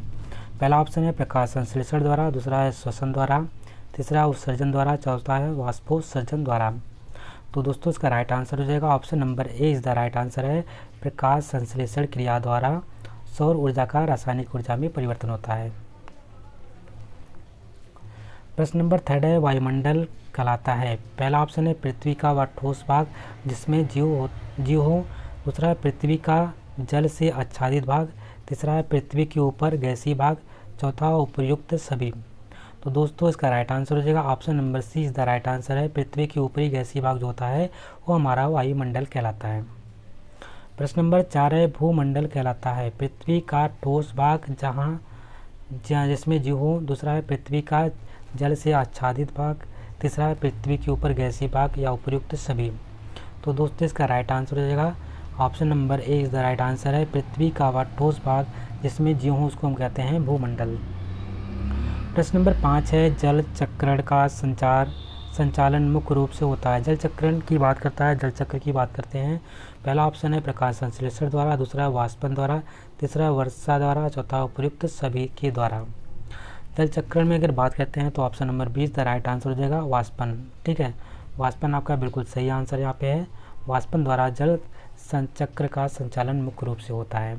S1: पहला ऑप्शन है प्रकाश संश्लेषण द्वारा, दूसरा है श्वसन द्वारा, तीसरा उत्सर्जन द्वारा, चौथा है वाष्पोत्सर्जन द्वारा। तो दोस्तों इसका राइट आंसर हो जाएगा option number A is the right answer है, प्रकाश संश्लेषण क्रिया द्वारा सौर ऊर्जा का रासायनिक ऊर्जा में परिवर्तन होता है। प्रश्न नंबर 3 है, वायुमंडल कहलाता है। पहला ऑप्शन है पृथ्वी का वह ठोस भाग जिसमें जीव हो, दूसरा है पृथ्वी का जल से आच्छादित भाग, तीसरा है पृथ्वी के ऊपर गैसीय भाग, चौथा उपर्युक्त सभी। तो दोस्तों इसका राइट आंसर हो जाएगा option number C is the right answer है, पृथ्वी के ऊपरी गैसीय भाग जो होता है वो हमारा वायुमंडल कहलाता है। प्रश्न नंबर 4 है, भूमंडल कहलाता है। पृथ्वी का ठोस भाग जहाँ जिसमें जीव हो, दूसरा है पृथ्वी का जल से आच्छादित भाग, तीसरा है पृथ्वी के ऊपर गैसीय भाग या उपर्युक्त सभी। तो दोस्तों इसका राइट आंसर हो जाएगा option number A is the right answer है, पृथ्वी का वह ठोस भाग जिसमें जीव हो उसको हम कहते हैं भूमंडल। प्रश्न नंबर 5 है, जल चक्रण का संचालन मुख्य रूप से होता है। जल चक्रण की बात करता है, जल चक्र की बात करते हैं। पहला ऑप्शन है प्रकाश संश्लेषण द्वारा, दूसरा वाष्पन द्वारा, तीसरा वर्षा द्वारा, चौथा उपर्युक्त सभी के द्वारा। जल चक्रण में अगर बात करते हैं तो option number 20 the right answer हो जाएगा वाष्पन। ठीक है, वाष्पन आपका बिल्कुल सही आंसर यहाँ पे है। वाष्पन द्वारा जल चक्र का संचालन मुख्य रूप से होता है।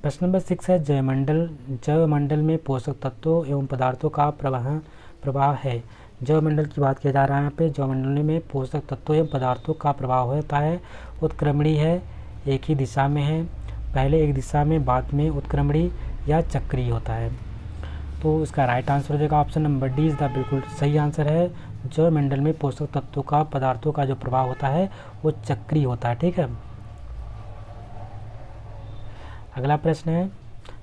S1: प्रश्न नंबर 6 है, जैवमंडल में पोषक तत्वों एवं पदार्थों का प्रभाव है। जैवमंडल की बात किया जा रहा है यहाँ पे। जैवमंडल में पोषक तत्वों एवं पदार्थों का प्रभाव होता है। उत्क्रमणी है, एक ही दिशा में है, पहले एक दिशा में बाद में उत्क्रमणी या चक्रीय होता है। तो इसका राइट आंसर हो जाएगा option number D is the बिल्कुल सही आंसर है। जैवमंडल में पोषक तत्वों का पदार्थों का जो प्रभाव होता है वो चक्रीय होता है। ठीक है, अगला प्रश्न है,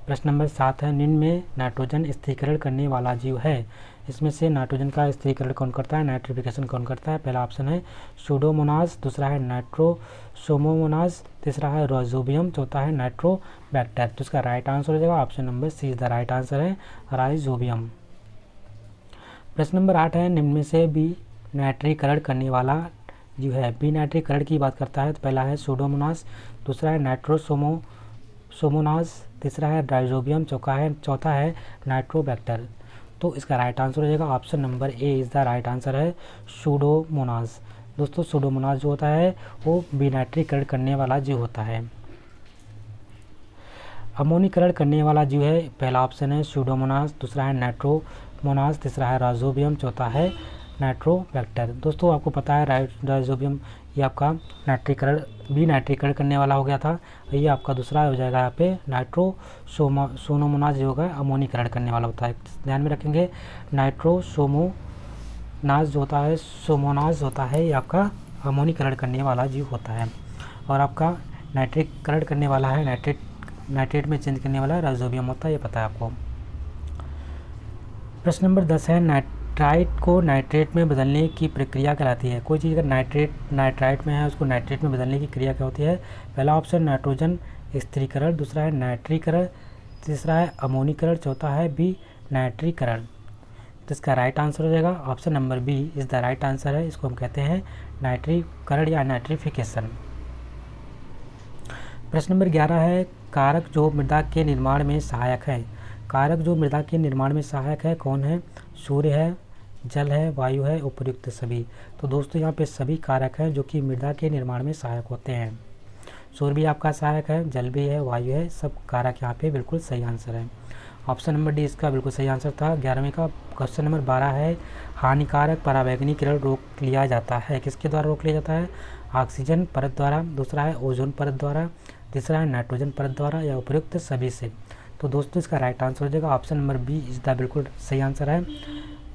S1: प्रश्न नंबर 7 है, निम्न में नाइट्रोजन स्थिरीकरण करने वाला जीव है। इसमें से नाइट्रोजन का स्थिरीकरण कौन करता है, नाइट्रिफिकेशन कौन करता है। पहला ऑप्शन है सूडोमोनास, दूसरा है नाइट्रोसोमोनास, तीसरा है राइजोबियम, चौथा है नाइट्रोबैक्टर। तो इसका राइट आंसर हो जाएगा option number C is the right answer है, राइजोबियम। प्रश्न नंबर 8 है, निम्न में से बी नाइट्रीकरण करने वाला जीव है। बी नाइट्रीकरण की बात करता है तो पहला है सूडोमोनास, दूसरा है नाइट्रोसोमोनास, तीसरा है राइजोबियम, चौथा है नाइट्रोबैक्टर। तो इसका राइट आंसर हो जाएगा option number A is the right answer है सूडोमोनास। दोस्तों सूडोमोनास जो होता है वो विनाइट्रीकरण करने वाला जीव होता है। अमोनीकरण करने वाला जीव है, पहला ऑप्शन है सूडोमोनास, दूसरा है नाइट्रोमोनास, तीसरा है राइजोबियम, चौथा है नाइट्रोबैक्टर। दोस्तों आपको पता है राइजोबियम ये आपका विनाइट्रीकरण करने वाला हो गया था, ये आपका दूसरा हो जाएगा यहाँ पे नाइट्रोसोमोनास जो होगा अमोनीकरण करने वाला होता है। ध्यान में रखेंगे नाइट्रोसोमोनास जो होता है सोमोनास होता है ये आपका अमोनीकरण करने वाला जीव होता है, और आपका नाइट्रीकरण करने वाला है नाइट्रेट में चेंज करने वाला राइजोबियम होता है, ये पता है आपको। प्रश्न नंबर 10 है नाइट्राइट को नाइट्रेट में बदलने की प्रक्रिया कहलाती है। कोई चीज़ अगर नाइट्राइट में है उसको नाइट्रेट में बदलने की क्रिया क्या होती है? पहला ऑप्शन नाइट्रोजन स्थिरीकरण, दूसरा है नाइट्रीकरण, तीसरा है अमोनीकरण, चौथा है बी नाइट्रीकरण। तो इसका राइट आंसर हो जाएगा option number B is the right answer है। इसको हम कहते हैं नाइट्रीकरण या नाइट्रिफिकेशन। प्रश्न नंबर 11 है कारक जो मृदा के निर्माण में सहायक है। कारक जो मृदा के निर्माण में सहायक है कौन है? सूर्य है, जल है, वायु है, उपर्युक्त सभी। तो दोस्तों यहाँ पे सभी कारक हैं जो कि मृदा के निर्माण में सहायक होते हैं। सूर्य भी आपका सहायक है, जल भी है, वायु है, सब कारक यहाँ पे बिल्कुल सही आंसर है। ऑप्शन नंबर डी इसका बिल्कुल सही आंसर था। 11वें का क्वेश्चन नंबर 12 है हानिकारक पराबैंगनी किरण रोक लिया जाता है। किसके द्वारा रोक लिया जाता है? ऑक्सीजन परत द्वारा, दूसरा है ओजोन परत द्वारा, तीसरा है नाइट्रोजन परत द्वारा, या उपयुक्त सभी से। तो दोस्तों इसका राइट आंसर हो जाएगा option number B is the बिल्कुल सही आंसर है।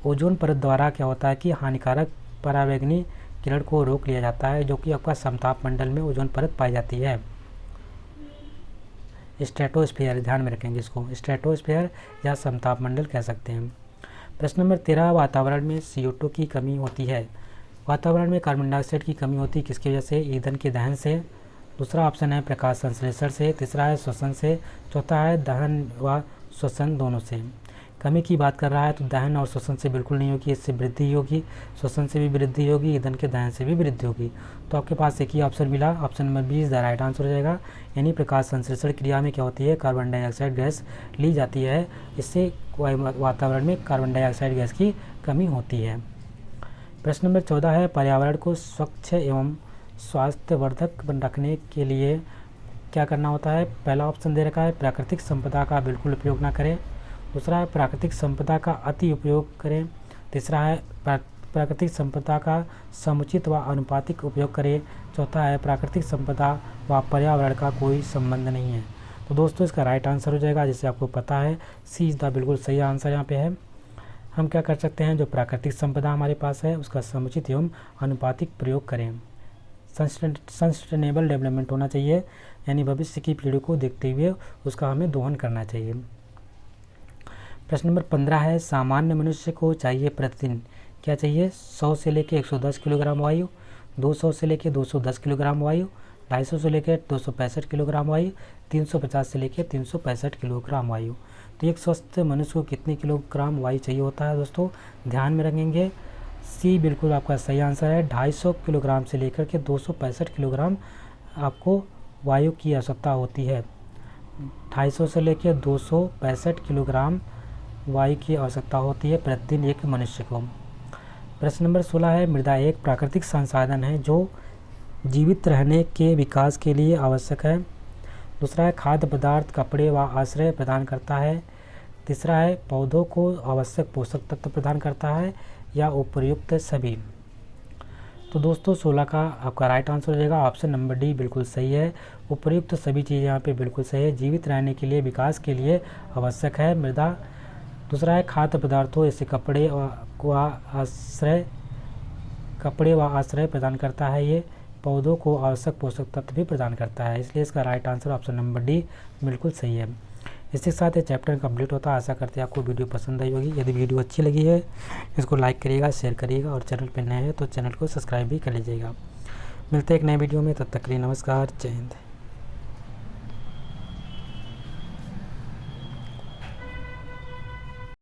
S1: ओजोन परत द्वारा क्या होता है कि हानिकारक पराबैंगनी किरण को रोक लिया जाता है, जो कि आपका समताप मंडल में ओजोन परत पाई जाती है। स्ट्रेटोस्फीयर, ध्यान में रखेंगे इसको, स्ट्रेटोस्फीयर या समताप मंडल कह सकते हैं। प्रश्न नंबर 13 वातावरण में CO2 की कमी होती है। वातावरण में कार्बन डाइऑक्साइड की कमी होती है किसकी वजह से? ईंधन के दहन से, दूसरा ऑप्शन है प्रकाश संश्लेषण से, तीसरा है श्वसन से, चौथा है दहन व श्वसन दोनों से। कमी की बात कर रहा है तो दहन और श्वसन से बिल्कुल नहीं होगी, इससे वृद्धि होगी, श्वसन से भी वृद्धि होगी, ईंधन के दहन से भी वृद्धि होगी। तो आपके पास एक ही ऑप्शन मिला, option number B is the right answer हो जाएगा। यानी प्रकाश संश्लेषण क्रिया में क्या होती है? कार्बन डाइऑक्साइड गैस ली जाती है, इससे वातावरण में कार्बन डाइऑक्साइड गैस की कमी होती है। प्रश्न नंबर 14 है पर्यावरण को स्वच्छ एवं स्वास्थ्यवर्धक रखने के लिए क्या करना होता है? पहला ऑप्शन दे रखा है प्राकृतिक संपदा का बिल्कुल उपयोग ना करें, दूसरा है प्राकृतिक संपदा का अति उपयोग करें, तीसरा है प्राकृतिक संपदा का समुचित व अनुपातिक उपयोग करें, चौथा है प्राकृतिक संपदा व पर्यावरण का कोई संबंध नहीं है। तो दोस्तों इसका राइट आंसर हो जाएगा, जैसे आपको पता है सी इज़ द बिल्कुल सही आंसर यहाँ पे है। हम क्या कर सकते हैं, जो प्राकृतिक संपदा हमारे पास है उसका समुचित एवं अनुपातिक प्रयोग करें। सस्टेनेबल डेवलपमेंट होना चाहिए, यानी भविष्य की पीढ़ी को देखते हुए उसका हमें दोहन करना चाहिए। प्रश्न नंबर 15 है सामान्य मनुष्य को चाहिए प्रतिदिन क्या चाहिए? 100 से लेकर 110 किलोग्राम वायु, 200 से लेकर 210 किलोग्राम वायु, 250 से लेकर 265 किलोग्राम वायु, 350 से लेकर 365 किलोग्राम वायु। तो एक स्वस्थ मनुष्य को कितने किलोग्राम वायु चाहिए होता है दोस्तों? ध्यान में रखेंगे सी बिल्कुल आपका सही आंसर है। 250 किलोग्राम से लेकर के 265 किलोग्राम आपको वायु की आवश्यकता होती है। 250 से लेकर 265 किलोग्राम वायु की आवश्यकता होती है प्रतिदिन एक मनुष्य को। प्रश्न नंबर 16 है मृदा एक प्राकृतिक संसाधन है जो जीवित रहने के विकास के लिए आवश्यक है। दूसरा है खाद्य पदार्थ, कपड़े व आश्रय प्रदान करता है। तीसरा है पौधों को आवश्यक पोषक तत्व प्रदान करता है, या उपर्युक्त सभी। तो दोस्तों 16 का आपका राइट आंसर हो जाएगा ऑप्शन नंबर डी बिल्कुल सही है। उपर्युक्त सभी चीज़ें यहाँ पे बिल्कुल सही है, जीवित रहने के लिए विकास के लिए आवश्यक है मृदा। दूसरा है खाद्य पदार्थों जैसे कपड़े व आश्रय प्रदान करता है, ये पौधों को आवश्यक पोषक तत्व भी प्रदान करता है, इसलिए इसका right answer option number D बिल्कुल सही है। इसके साथ ये चैप्टर कंप्लीट होता है। आशा करते हैं आपको वीडियो पसंद आई होगी। यदि वीडियो अच्छी लगी है इसको लाइक करिएगा, शेयर करिएगा, और चैनल पर नए हैं तो चैनल को सब्सक्राइब भी कर लीजिएगा। मिलते हैं एक नए वीडियो में, तब तक के लिए नमस्कार, जय हिंद।